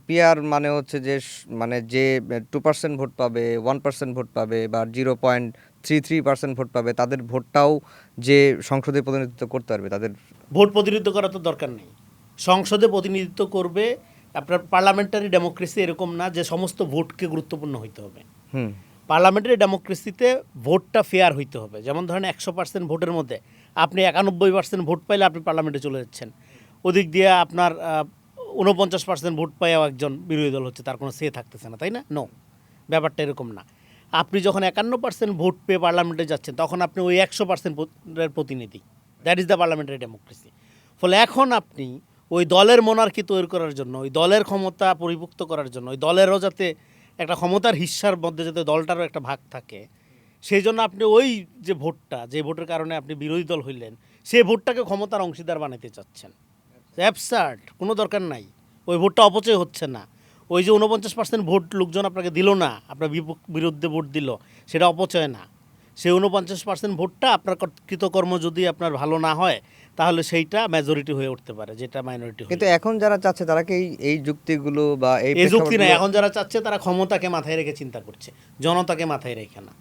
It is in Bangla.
পিআর মানে হচ্ছে যে মানে যে 2% ভোট পাবে, 1% ভোট পাবে বা 0.33% ভোট পাবে, তাদের ভোটটাও যে সংসদে প্রতিনিধিত্ব করতে পারবে তাদের। ভোট প্রতিনিধিত্ব করা তো দরকার নেই। সংসদে প্রতিনিধিত্ব করবে। আপনার পার্লামেন্টারি ডেমোক্রেসি এরকম না যে সমস্ত ভোটকে গুরুত্বপূর্ণ হইতে হবে। হুম। পার্লামেন্টারি ডেমোক্রেসিতে ভোটটা ফেয়ার হইতে হবে। যেমন ধরেন 100% ভোটের মধ্যে আপনি 91% ভোট পাইলে আপনি পার্লামেন্টে চলে যাচ্ছেন। ওদিক দিয়ে আপনার 49% ভোট পাইয়াও একজন বিরোধী দল হচ্ছে, তার কোনো সে থাকতেছে না, তাই না? নো, ব্যাপারটা এরকম না। আপনি যখন 51% ভোট পেয়ে পার্লামেন্টে যাচ্ছেন তখন আপনি ওই 100%-এর প্রতিনিধি। That is the parliamentary democracy. ফলে এখন আপনি ওই দলের মোনার্কি তৈরি করার জন্য, ওই দলের ক্ষমতা পরিপুক্ত করার জন্য, ওই দলেরও যাতে একটা ক্ষমতার হিস্সার মধ্যে যাতে দলটারও একটা ভাগ থাকে, সেই জন্য আপনি ওই যে ভোটটা, যে ভোটের কারণে আপনি বিরোধী দল হইলেন, সেই ভোটটাকে ক্ষমতার অংশীদার বানাতে চাচ্ছেন। অ্যাবসার্ড, কোনো দরকার নাই। ওই ভোটটা অপচয় হচ্ছে না। ওই যে 49% ভোট লোকজন আপনাকে দিল না, আপনার বিরুদ্ধে ভোট দিল, সেটা অপচয় না। সেই 49% ভোটটা আপনার কৃতকর্ম যদি আপনার ভালো না হয় তাহলে সেইটা মেজরিটি হয়ে উঠতে পারে, যেটা মাইনরিটি কিন্তু হয়ে। এখন যারা চাচ্ছে তারা কি এই যুক্তিগুলো বা এই এই যুক্তি নাই। প্রেক্ষাপটগুলো? এখন যারা চাচ্ছে তারা ক্ষমতাকে মাথায় রেখে চিন্তা করছে, জনতাকে মাথায় রেখে না।